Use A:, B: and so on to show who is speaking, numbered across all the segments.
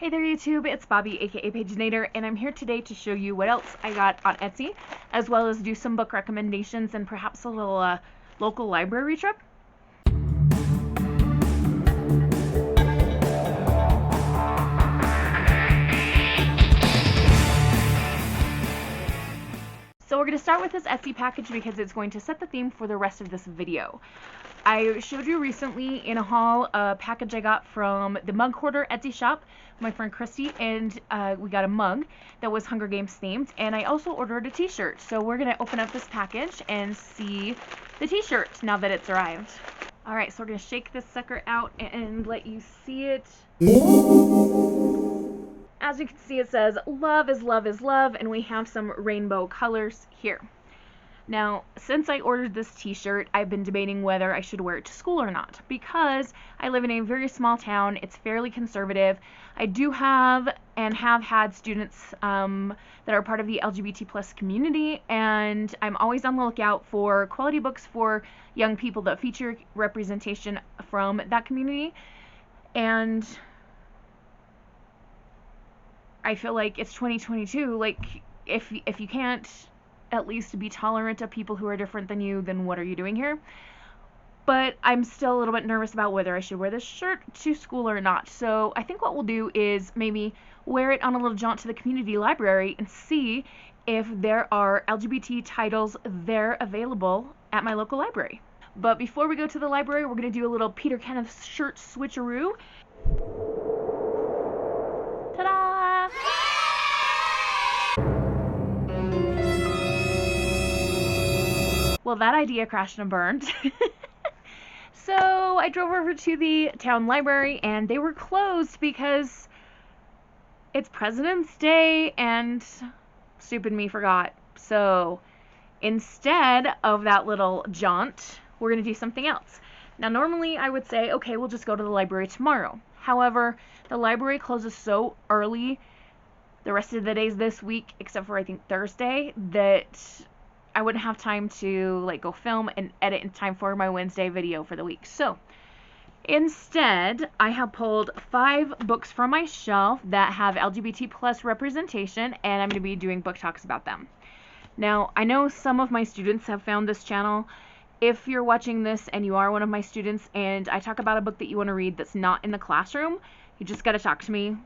A: Hey there YouTube, it's Bobi aka Paginator, and I'm here today to show you what else I got on Etsy, as well as do some book recommendations and perhaps a little local library trip. So we're going to start with this Etsy package because it's going to set the theme for the rest of this video. I showed you recently in a haul a package I got from the Mug Hoarder Etsy shop, my friend Christy, and we got a mug that was Hunger Games themed, and I also ordered a t-shirt. So we're going to open up this package and see the t-shirt now that it's arrived. Alright, so we're going to shake this sucker out and let you see it. As you can see, it says, "Love is love is love," and we have some rainbow colors here. Now, since I ordered this t-shirt, I've been debating whether I should wear it to school or not, because I live in a very small town. It's fairly conservative. I do have and have had students that are part of the LGBT plus community, and I'm always on the lookout for quality books for young people that feature representation from that community. And I feel like it's 2022, like, if you can't at least be tolerant of people who are different than you, then what are you doing here? But I'm still a little bit nervous about whether I should wear this shirt to school or not. So I think what we'll do is maybe wear it on a little jaunt to the community library and see if there are LGBT titles there available at my local library. But before we go to the library, we're going to do a little Peter Kenneth shirt switcheroo. Ta-da! Well, that idea crashed and burned. So I drove over to the town library and they were closed because it's President's Day and stupid me forgot. So instead of that little jaunt, we're going to do something else. Now, normally I would say, okay, we'll just go to the library tomorrow. However, the library closes so early the rest of the days this week, except for I think Thursday, that I wouldn't have time to like go film and edit in time for my Wednesday video for the week. So instead, I have pulled 5 books from my shelf that have LGBT plus representation, and I'm going to be doing book talks about them. Now, I know some of my students have found this channel. If you're watching this and you are one of my students and I talk about a book that you want to read that's not in the classroom, you just got to talk to me.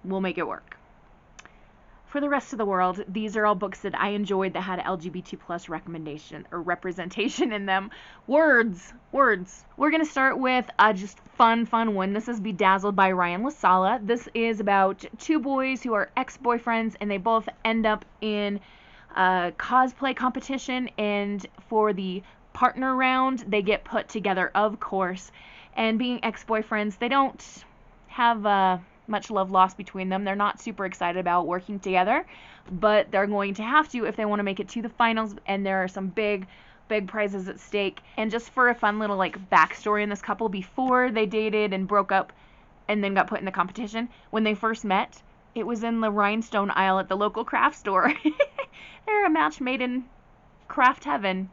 A: We'll make it work. For the rest of the world, these are all books that I enjoyed that had LGBT plus recommendation or representation in them. Words. We're going to start with a just fun one. This is Bedazzled by Ryan LaSala. This is about 2 boys who are ex-boyfriends, and they both end up in a cosplay competition, and for the partner round, they get put together, of course. And being ex-boyfriends, they don't have much love lost between them. They're not super excited about working together, but they're going to have to if they want to make it to the finals, and there are some big prizes at stake. And just for a fun little like backstory in this couple, before they dated and broke up and then got put in the competition, when they first met, it was in the rhinestone aisle at the local craft store. They're a match made in craft heaven.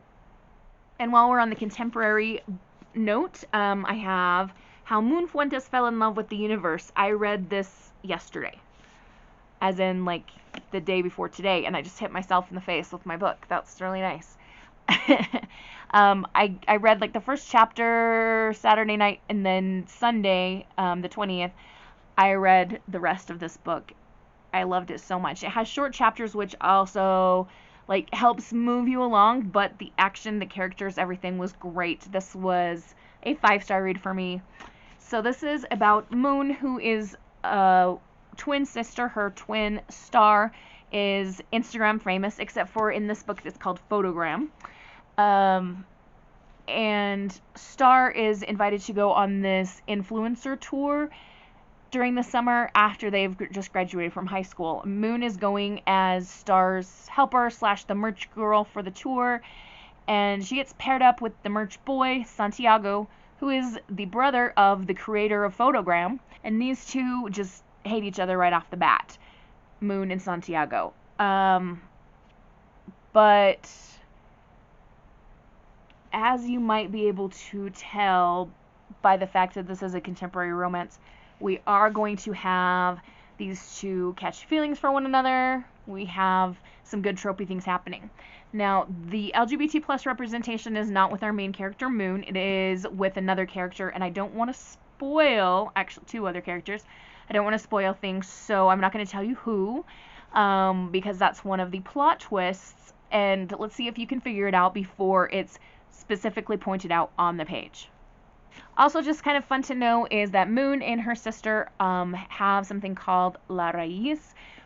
A: And while we're on the contemporary note, I have How Moon Fuentes Fell in Love with the Universe. I read this yesterday, as in like the day before today, and I just hit myself in the face with my book. That's really nice. I read like the first chapter Saturday night, and then Sunday, the 20th, I read the rest of this book. I loved it so much. It has short chapters, which also like helps move you along, but the action, the characters, everything was great. This was a 5-star read for me. So this is about Moon, who is a twin sister. Her twin Star is Instagram famous, except for in this book it's called Photogram. And Star is invited to go on this influencer tour during the summer after they've just graduated from high school. Moon is going as Star's helper / the merch girl for the tour, and she gets paired up with the merch boy, Santiago, who is the brother of the creator of Photogram, and these two just hate each other right off the bat, Moon and Santiago. But as you might be able to tell by the fact that this is a contemporary romance, We are going to have these two catch feelings for one another. We have some good tropey things happening. Now, the LGBT plus representation is not with our main character, Moon. It is with another character, and I don't want to spoil, actually two other characters. I don't want to spoil things, so I'm not going to tell you who, because that's one of the plot twists, and let's see if you can figure it out before it's specifically pointed out on the page. Also, just kind of fun to know is that Moon and her sister have something called La Raíz,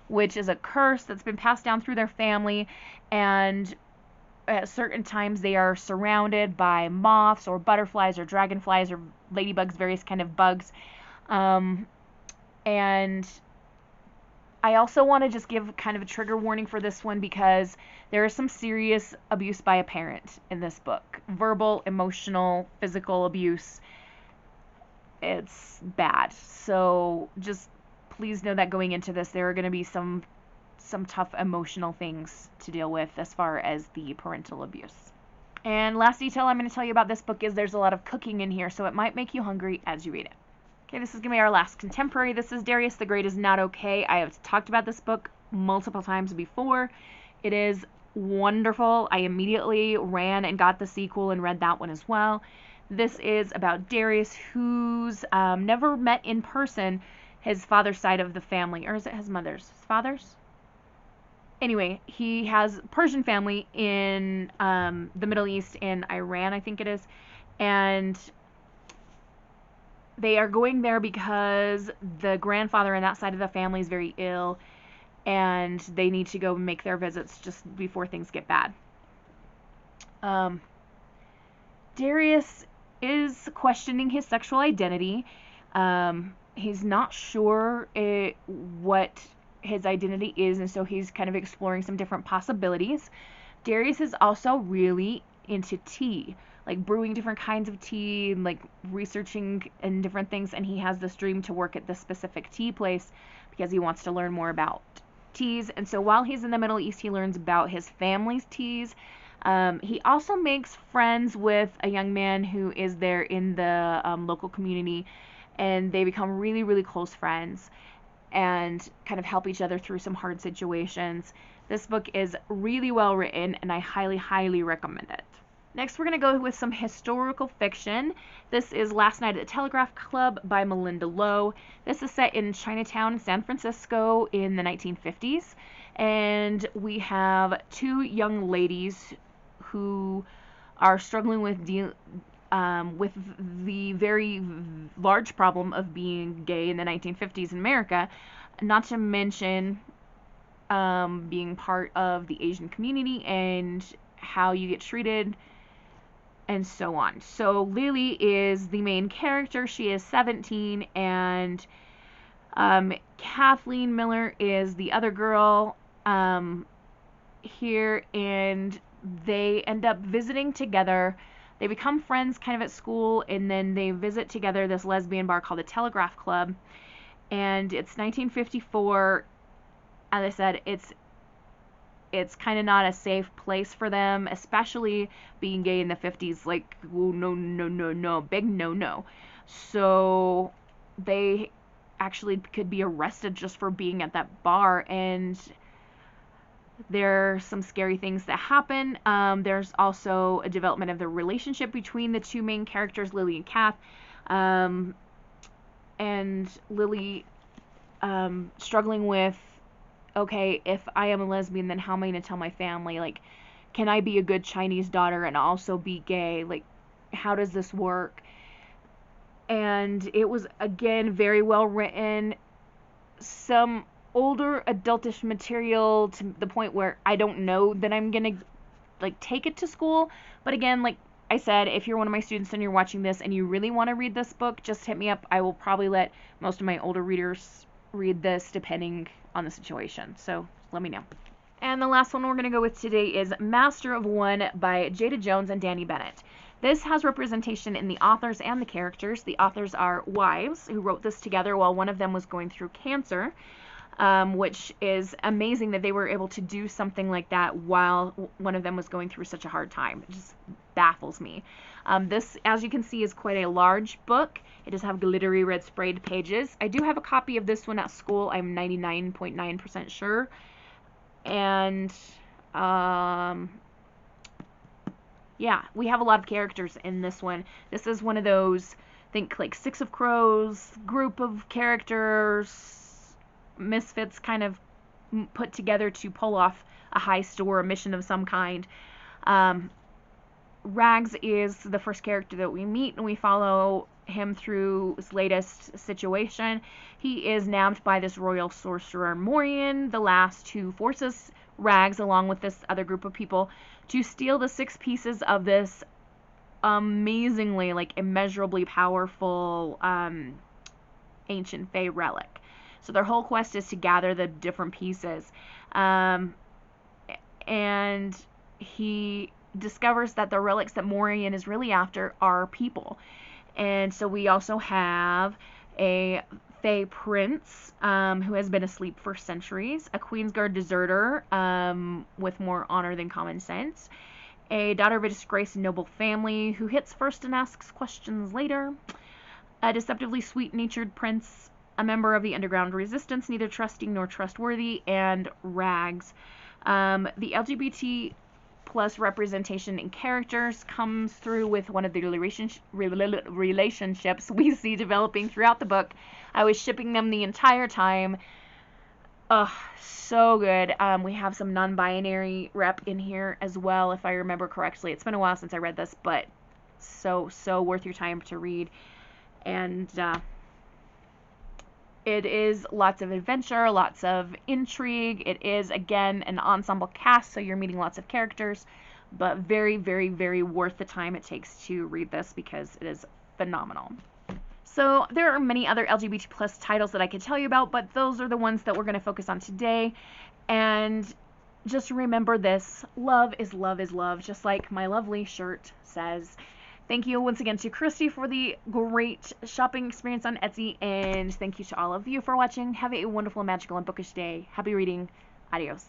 A: which is a curse that's been passed down through their family, and at certain times they are surrounded by moths or butterflies or dragonflies or ladybugs, various kind of bugs. And I also want to just give kind of a trigger warning for this one because there is some serious abuse by a parent in this book. Verbal, emotional, physical abuse. It's bad. So just please know that going into this, there are going to be some tough emotional things to deal with as far as the parental abuse. And last detail I'm going to tell you about this book is there's a lot of cooking in here, so it might make you hungry as you read it. Okay, this is going to be our last contemporary. This is Darius, The Great Is Not Okay. I have talked about this book multiple times before. It is wonderful. I immediately ran and got the sequel and read that one as well. This is about Darius, who's never met in person his father's side of the family. Or is it his mother's? His father's? Anyway, he has Persian family in the Middle East, in Iran, I think it is. And they are going there because the grandfather on that side of the family is very ill, and they need to go make their visits just before things get bad. Darius is questioning his sexual identity. He's not sure what his identity is, and so he's kind of exploring some different possibilities. Darius is also really into tea, like brewing different kinds of tea and like researching and different things, and he has this dream to work at this specific tea place because he wants to learn more about teas. And so while he's in the Middle East, he learns about his family's teas. He also makes friends with a young man who is there in the local community, and they become really, really close friends and kind of help each other through some hard situations. This book is really well written, and I highly, highly recommend it. Next, we're going to go with some historical fiction. This is Last Night at the Telegraph Club by Melinda Lowe. This is set in Chinatown, San Francisco in the 1950s. And we have two young ladies who are struggling with the very large problem of being gay in the 1950s in America, not to mention being part of the Asian community and how you get treated and so on. So Lily is the main character. She is 17, and Kathleen Miller is the other girl here, and they end up visiting together. They become friends kind of at school, and then they visit together this lesbian bar called the Telegraph Club, and it's 1954. As I said, it's kind of not a safe place for them, especially being gay in the 50s. Like, oh, no, big no. So they actually could be arrested just for being at that bar, and there are some scary things that happen. There's also a development of the relationship between the two main characters, Lily and Kath, and Lily struggling with, okay, if I am a lesbian, then how am I going to tell my family? Like, can I be a good Chinese daughter and also be gay? Like, how does this work? And it was, again, very well written. Some older adultish material to the point where I don't know that I'm going to, like, take it to school. But again, like I said, if you're one of my students and you're watching this and you really want to read this book, just hit me up. I will probably let most of my older readers read this depending on the situation, so let me know. And the last one we're going to go with today is Master of One by Jada Jones and Danny Bennett. This has representation in the authors and the characters. The authors are wives who wrote this together while one of them was going through cancer. which is amazing that they were able to do something like that while one of them was going through such a hard time. It just baffles me. This, as you can see, is quite a large book. It does have glittery red sprayed pages. I do have a copy of this one at school, I'm 99.9% sure. And yeah, we have a lot of characters in this one. This is one of those, think like Six of Crows group of characters, misfits kind of put together to pull off a heist or a mission of some kind. Rags is the first character that we meet, and we follow him through his latest situation. He is nabbed by this royal sorcerer Morian, the last who forces Rags, along with this other group of people, to steal the 6 pieces of this amazingly, like, immeasurably powerful ancient Fae relic. So their whole quest is to gather the different pieces. And he discovers that the relics that Morian is really after are people. And so we also have a Fae prince who has been asleep for centuries, a Queensguard deserter with more honor than common sense, a daughter of a disgraced noble family who hits first and asks questions later, a deceptively sweet-natured prince, a member of the underground resistance, neither trusting nor trustworthy, and Rags. The LGBT plus representation in characters comes through with one of the relationships we see developing throughout the book. I was shipping them the entire time. Ugh, so good. We have some non-binary rep in here as well, if I remember correctly. It's been a while since I read this, but so worth your time to read. And it is lots of adventure, lots of intrigue. It is, again, an ensemble cast, so you're meeting lots of characters, but very, very, very worth the time it takes to read this because it is phenomenal. So there are many other LGBT plus titles that I could tell you about, but those are the ones that we're going to focus on today. And just remember this: love is love is love, just like my lovely shirt says. Thank you once again to Christy for the great shopping experience on Etsy, and thank you to all of you for watching. Have a wonderful, magical, and bookish day. Happy reading. Adios.